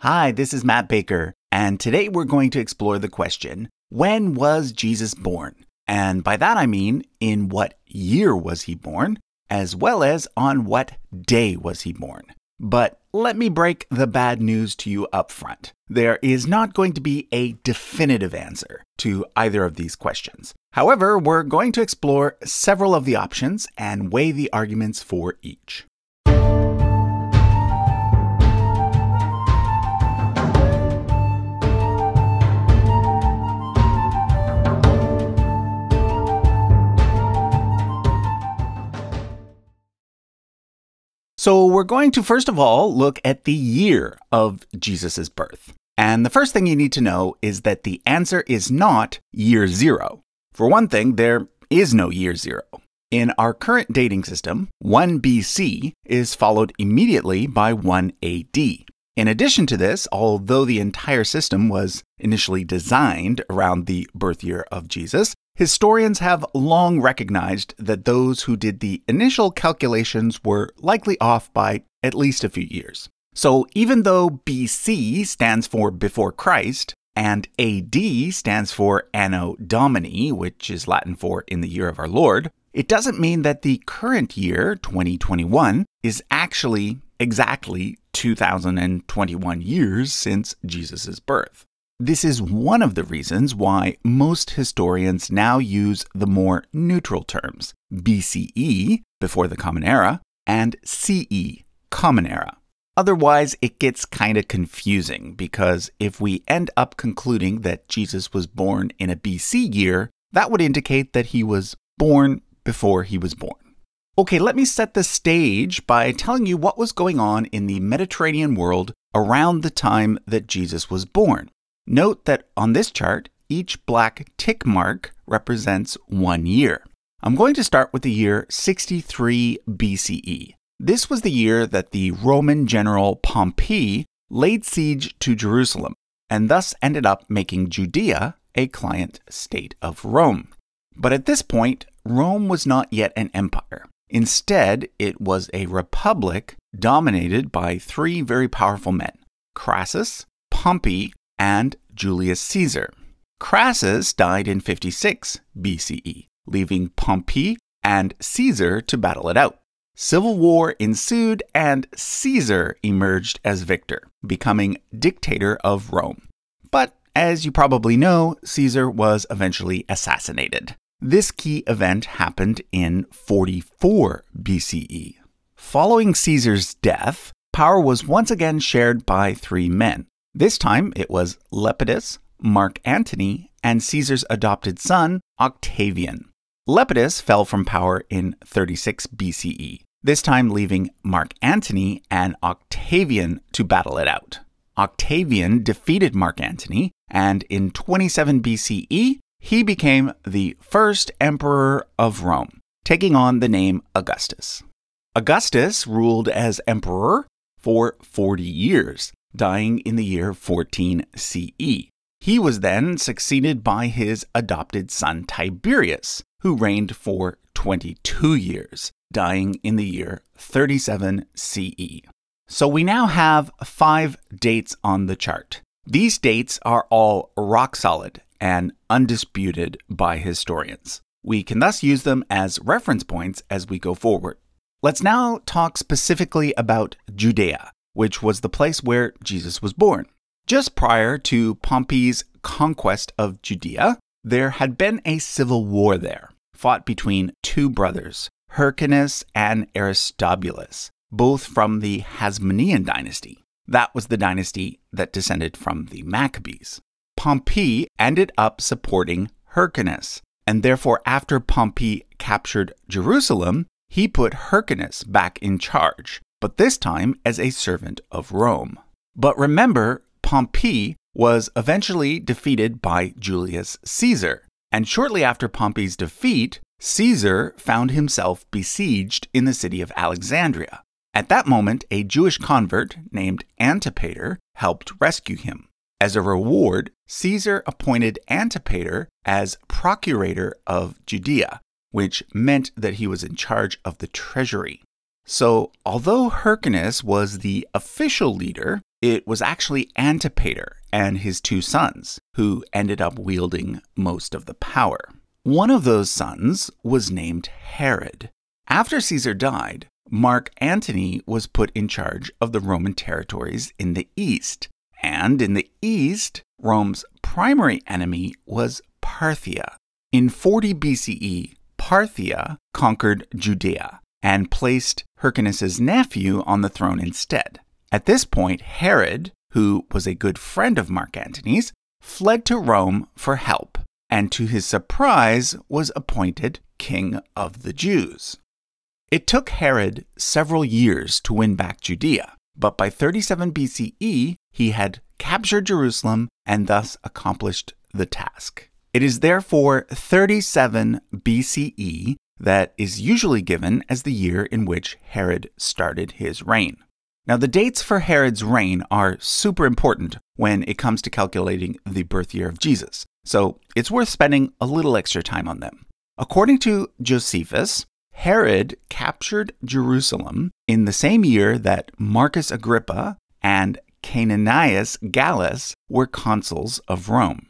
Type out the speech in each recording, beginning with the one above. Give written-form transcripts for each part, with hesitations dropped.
Hi, this is Matt Baker, and today we're going to explore the question, when was Jesus born? And by that I mean, in what year was he born, as well as on what day was he born? But let me break the bad news to you up front. There is not going to be a definitive answer to either of these questions. However, we're going to explore several of the options and weigh the arguments for each. So we're going to first of all look at the year of Jesus' birth. And the first thing you need to know is that the answer is not year zero. For one thing, there is no year zero. In our current dating system, 1 BC is followed immediately by 1 AD. In addition to this, although the entire system was initially designed around the birth year of Jesus, historians have long recognized that those who did the initial calculations were likely off by at least a few years. So even though BC stands for before Christ, and AD stands for Anno Domini, which is Latin for in the year of our Lord, it doesn't mean that the current year, 2021, is actually exactly 2021 years since Jesus' birth. This is one of the reasons why most historians now use the more neutral terms, BCE, before the Common Era, and CE, Common Era. Otherwise, it gets kind of confusing because if we end up concluding that Jesus was born in a BC year, that would indicate that he was born before he was born. Okay, let me set the stage by telling you what was going on in the Mediterranean world around the time that Jesus was born. Note that on this chart, each black tick mark represents 1 year. I'm going to start with the year 63 BCE. This was the year that the Roman general Pompey laid siege to Jerusalem and thus ended up making Judea a client state of Rome. But at this point, Rome was not yet an empire. Instead, it was a republic dominated by 3 very powerful men, Crassus, Pompey, and Julius Caesar. Crassus died in 56 BCE, leaving Pompey and Caesar to battle it out. Civil war ensued and Caesar emerged as victor, becoming dictator of Rome. But as you probably know, Caesar was eventually assassinated. This key event happened in 44 BCE. Following Caesar's death, power was once again shared by 3 men. This time it was Lepidus, Mark Antony, and Caesar's adopted son, Octavian. Lepidus fell from power in 36 BCE, this time leaving Mark Antony and Octavian to battle it out. Octavian defeated Mark Antony, and in 27 BCE, he became the first emperor of Rome, taking on the name Augustus. Augustus ruled as emperor for 40 years, dying in the year 14 CE. He was then succeeded by his adopted son Tiberius, who reigned for 22 years, dying in the year 37 CE. So we now have 5 dates on the chart. These dates are all rock solid and undisputed by historians. We can thus use them as reference points as we go forward. Let's now talk specifically about Judea, which was the place where Jesus was born. Just prior to Pompey's conquest of Judea, there had been a civil war there, fought between 2 brothers, Hyrcanus and Aristobulus, both from the Hasmonean dynasty. That was the dynasty that descended from the Maccabees. Pompey ended up supporting Hyrcanus, and therefore after Pompey captured Jerusalem, he put Hyrcanus back in charge, but this time as a servant of Rome. But remember, Pompey was eventually defeated by Julius Caesar, and shortly after Pompey's defeat, Caesar found himself besieged in the city of Alexandria. At that moment, a Jewish convert named Antipater helped rescue him. As a reward, Caesar appointed Antipater as procurator of Judea, which meant that he was in charge of the treasury. So, although Hyrcanus was the official leader, it was actually Antipater and his two sons who ended up wielding most of the power. One of those sons was named Herod. After Caesar died, Mark Antony was put in charge of the Roman territories in the east. And in the east, Rome's primary enemy was Parthia. In 40 BCE, Parthia conquered Judea and placed Hyrcanus' nephew on the throne instead. At this point, Herod, who was a good friend of Mark Antony's, fled to Rome for help, and to his surprise was appointed king of the Jews. It took Herod several years to win back Judea, but by 37 BCE, he had captured Jerusalem and thus accomplished the task. It is therefore 37 BCE that is usually given as the year in which Herod started his reign. Now, the dates for Herod's reign are super important when it comes to calculating the birth year of Jesus, so it's worth spending a little extra time on them. According to Josephus, Herod captured Jerusalem in the same year that Marcus Agrippa and Canaanius Gallus were consuls of Rome.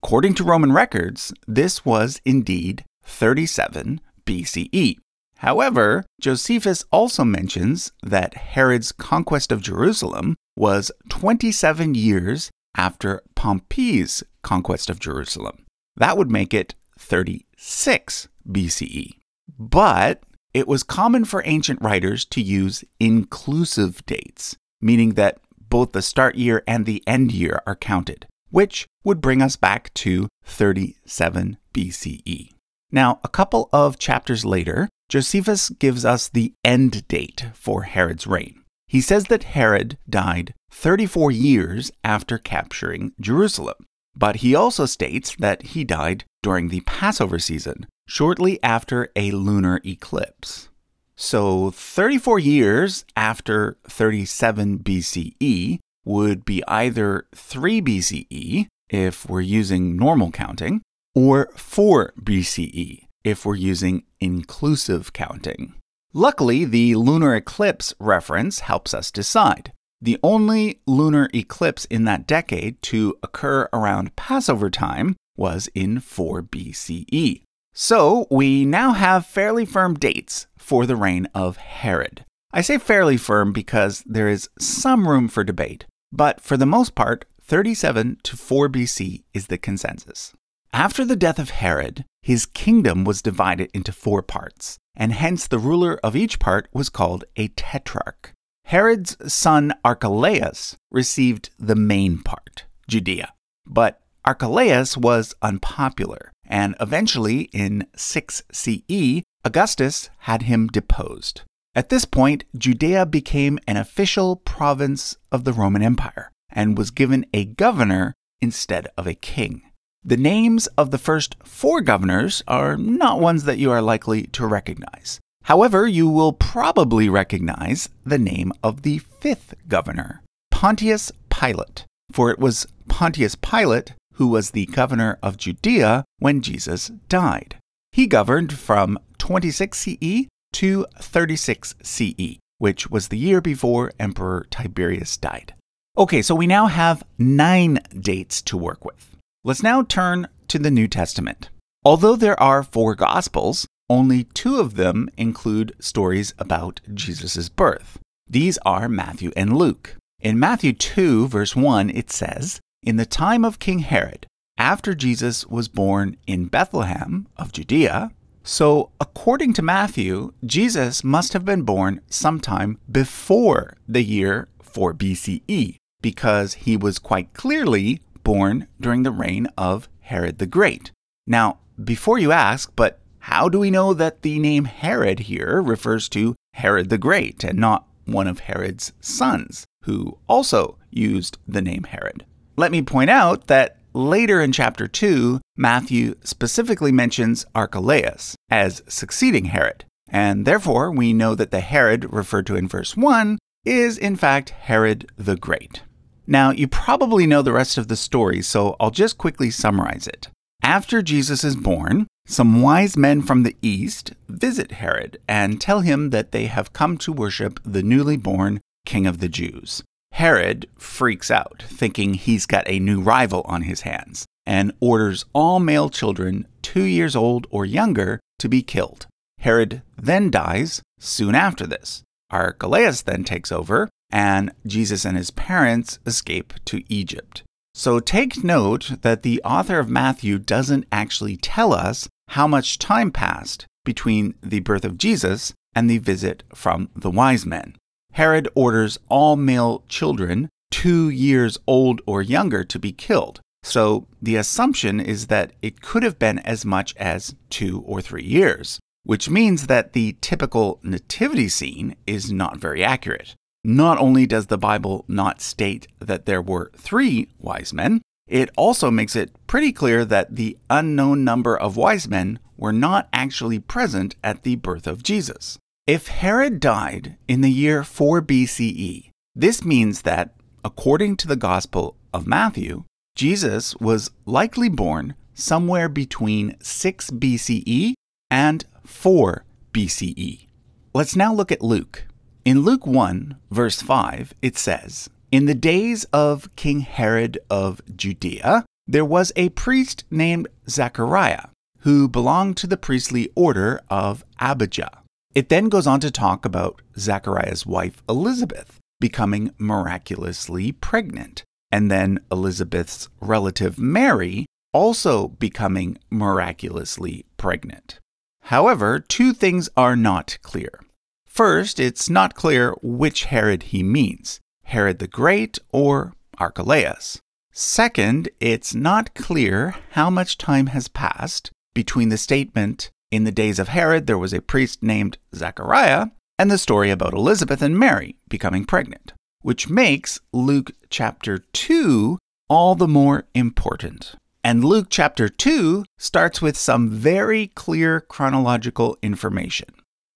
According to Roman records, this was indeed 37 BCE. However, Josephus also mentions that Herod's conquest of Jerusalem was 27 years after Pompey's conquest of Jerusalem. That would make it 36 BCE. But it was common for ancient writers to use inclusive dates, meaning that both the start year and the end year are counted, which would bring us back to 37 BCE. Now, a couple of chapters later, Josephus gives us the end date for Herod's reign. He says that Herod died 34 years after capturing Jerusalem, but he also states that he died during the Passover season, shortly after a lunar eclipse. So 34 years after 37 BCE would be either 3 BCE, if we're using normal counting, or 4 BCE, if we're using inclusive counting. Luckily, the lunar eclipse reference helps us decide. The only lunar eclipse in that decade to occur around Passover time was in 4 BCE. So we now have fairly firm dates for the reign of Herod. I say fairly firm because there is some room for debate, but for the most part, 37 to 4 BC is the consensus. After the death of Herod, his kingdom was divided into 4 parts, and hence the ruler of each part was called a tetrarch. Herod's son Archelaus received the main part, Judea, but Archelaus was unpopular, and eventually in 6 CE, Augustus had him deposed. At this point, Judea became an official province of the Roman Empire and was given a governor instead of a king. The names of the first 4 governors are not ones that you are likely to recognize. However, you will probably recognize the name of the 5th governor, Pontius Pilate, for it was Pontius Pilate who was the governor of Judea when Jesus died. He governed from 26 CE to 36 CE, which was the year before Emperor Tiberius died. Okay, so we now have 9 dates to work with. Let's now turn to the New Testament. Although there are 4 Gospels, only 2 of them include stories about Jesus' birth. These are Matthew and Luke. In Matthew 2, verse 1, it says, "In the time of King Herod, after Jesus was born in Bethlehem of Judea," so according to Matthew, Jesus must have been born sometime before the year 4 BCE, because he was quite clearly born during the reign of Herod the Great. Now, before you ask, but how do we know that the name Herod here refers to Herod the Great and not one of Herod's sons, who also used the name Herod? Let me point out that later in chapter 2, Matthew specifically mentions Archelaus as succeeding Herod, and therefore we know that the Herod referred to in verse 1 is in fact Herod the Great. Now, you probably know the rest of the story, so I'll just quickly summarize it. After Jesus is born, some wise men from the east visit Herod and tell him that they have come to worship the newly born King of the Jews. Herod freaks out, thinking he's got a new rival on his hands, and orders all male children 2 years old or younger to be killed. Herod then dies soon after this. Archelaus then takes over, and Jesus and his parents escape to Egypt. So take note that the author of Matthew doesn't actually tell us how much time passed between the birth of Jesus and the visit from the wise men. Herod orders all male children 2 years old or younger to be killed. So the assumption is that it could have been as much as 2 or 3 years, which means that the typical nativity scene is not very accurate. Not only does the Bible not state that there were 3 wise men, it also makes it pretty clear that the unknown number of wise men were not actually present at the birth of Jesus. If Herod died in the year 4 BCE, this means that, according to the Gospel of Matthew, Jesus was likely born somewhere between 6 BCE and 4 BCE. Let's now look at Luke. In Luke 1, verse 5, it says, "In the days of King Herod of Judea, there was a priest named Zechariah, who belonged to the priestly order of Abijah." It then goes on to talk about Zechariah's wife Elizabeth becoming miraculously pregnant, and then Elizabeth's relative Mary also becoming miraculously pregnant. However, 2 things are not clear. First, it's not clear which Herod he means, Herod the Great or Archelaus. Second, it's not clear how much time has passed between the statement, "In the days of Herod, there was a priest named Zechariah," and the story about Elizabeth and Mary becoming pregnant, which makes Luke chapter 2 all the more important. And Luke chapter 2 starts with some very clear chronological information.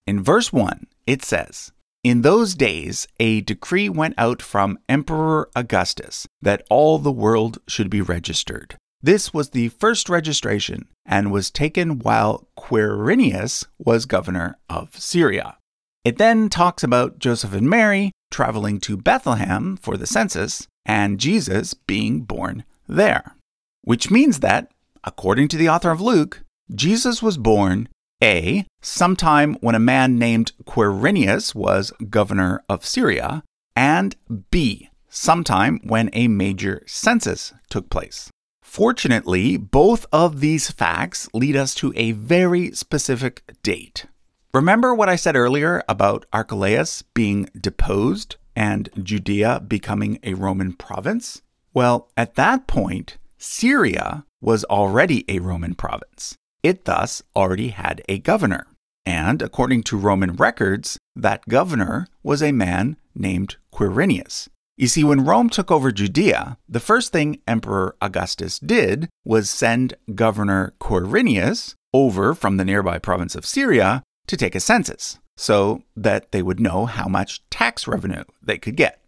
In verse 1, it says, "In those days, a decree went out from Emperor Augustus that all the world should be registered. This was the first registration and was taken while Quirinius was governor of Syria." It then talks about Joseph and Mary traveling to Bethlehem for the census and Jesus being born there. Which means that, according to the author of Luke, Jesus was born A, sometime when a man named Quirinius was governor of Syria, and B, sometime when a major census took place. Fortunately, both of these facts lead us to a very specific date. Remember what I said earlier about Archelaus being deposed and Judea becoming a Roman province? Well, at that point, Syria was already a Roman province. It thus already had a governor. And according to Roman records, that governor was a man named Quirinius. You see, when Rome took over Judea, the first thing Emperor Augustus did was send Governor Quirinius over from the nearby province of Syria to take a census, so that they would know how much tax revenue they could get.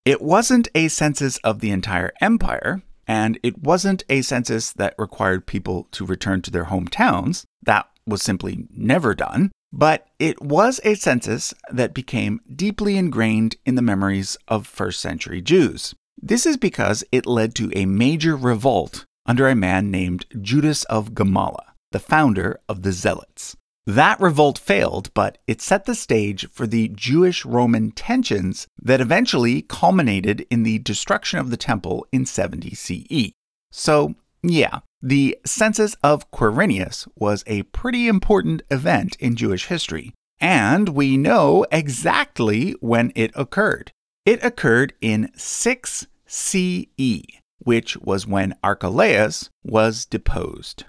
It wasn't a census of the entire empire, and it wasn't a census that required people to return to their hometowns. That was simply never done. But it was a census that became deeply ingrained in the memories of first century Jews. This is because it led to a major revolt under a man named Judas of Gamala, the founder of the Zealots. That revolt failed, but it set the stage for the Jewish-Roman tensions that eventually culminated in the destruction of the temple in 70 CE. So, yeah, the census of Quirinius was a pretty important event in Jewish history, and we know exactly when it occurred. It occurred in 6 CE, which was when Archelaus was deposed.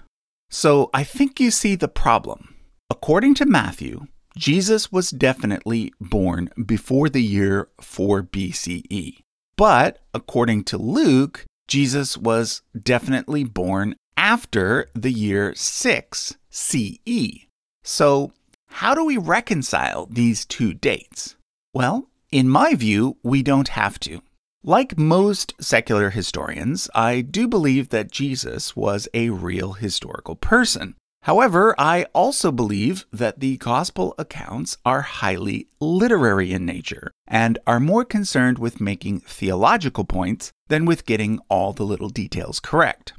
So I think you see the problem. According to Matthew, Jesus was definitely born before the year 4 BCE. But according to Luke, Jesus was definitely born after the year 6 CE. So how do we reconcile these 2 dates? Well, in my view, we don't have to. Like most secular historians, I do believe that Jesus was a real historical person. However, I also believe that the gospel accounts are highly literary in nature and are more concerned with making theological points than with getting all the little details correct.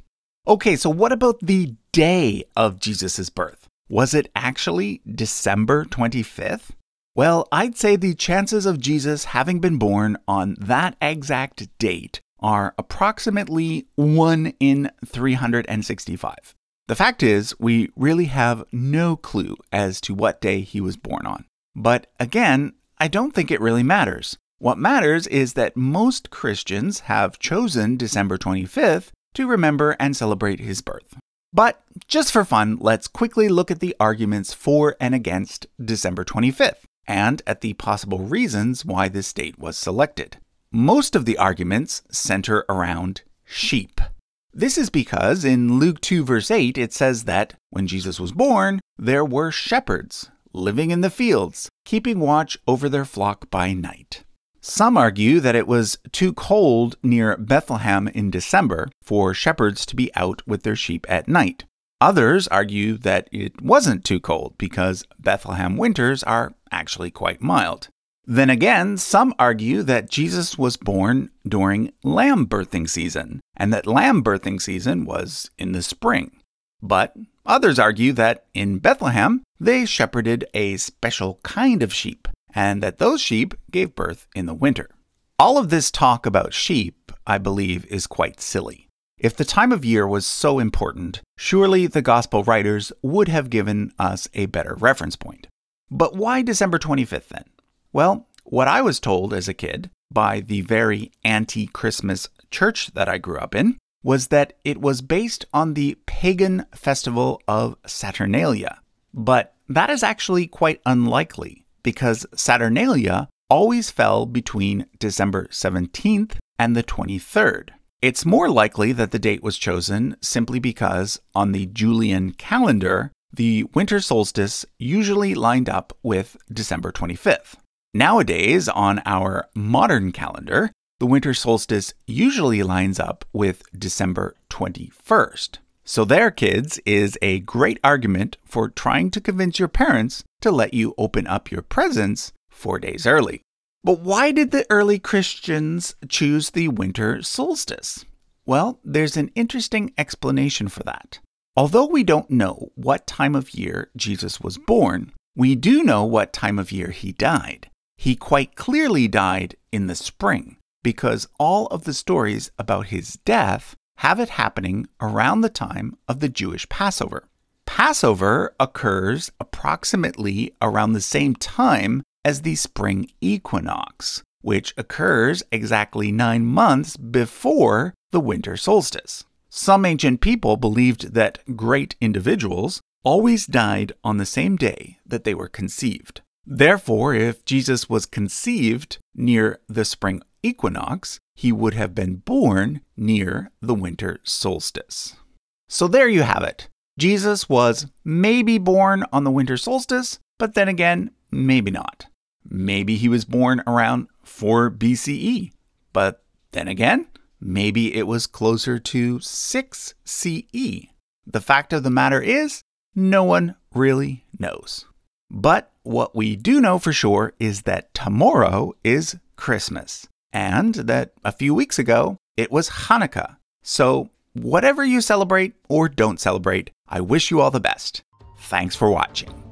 Okay, so what about the day of Jesus' birth? Was it actually December 25th? Well, I'd say the chances of Jesus having been born on that exact date are approximately 1 in 365. The fact is, we really have no clue as to what day he was born on. But again, I don't think it really matters. What matters is that most Christians have chosen December 25th to remember and celebrate his birth. But just for fun, let's quickly look at the arguments for and against December 25th, and at the possible reasons why this date was selected. Most of the arguments center around sheep. This is because in Luke 2 verse 8 it says that when Jesus was born, there were shepherds living in the fields, keeping watch over their flock by night. Some argue that it was too cold near Bethlehem in December for shepherds to be out with their sheep at night. Others argue that it wasn't too cold because Bethlehem winters are actually quite mild. Then again, some argue that Jesus was born during lamb birthing season, and that lamb birthing season was in the spring. But others argue that in Bethlehem, they shepherded a special kind of sheep, and that those sheep gave birth in the winter. All of this talk about sheep, I believe, is quite silly. If the time of year was so important, surely the gospel writers would have given us a better reference point. But why December 25th then? Well, what I was told as a kid by the very anti-Christmas church that I grew up in was that it was based on the pagan festival of Saturnalia. But that is actually quite unlikely because Saturnalia always fell between December 17th and the 23rd. It's more likely that the date was chosen simply because on the Julian calendar, the winter solstice usually lined up with December 25th. Nowadays, on our modern calendar, the winter solstice usually lines up with December 21st. So there, kids, is a great argument for trying to convince your parents to let you open up your presents 4 days early. But why did the early Christians choose the winter solstice? Well, there's an interesting explanation for that. Although we don't know what time of year Jesus was born, we do know what time of year he died. He quite clearly died in the spring because all of the stories about his death have it happening around the time of the Jewish Passover. Passover occurs approximately around the same time as the spring equinox, which occurs exactly 9 months before the winter solstice. Some ancient people believed that great individuals always died on the same day that they were conceived. Therefore, if Jesus was conceived near the spring equinox, he would have been born near the winter solstice. So there you have it. Jesus was maybe born on the winter solstice, but then again, maybe not. Maybe he was born around 4 BCE, but then again, maybe it was closer to 6 CE. The fact of the matter is, no one really knows. But what we do know for sure is that tomorrow is Christmas, and that a few weeks ago, it was Hanukkah. So whatever you celebrate or don't celebrate, I wish you all the best. Thanks for watching.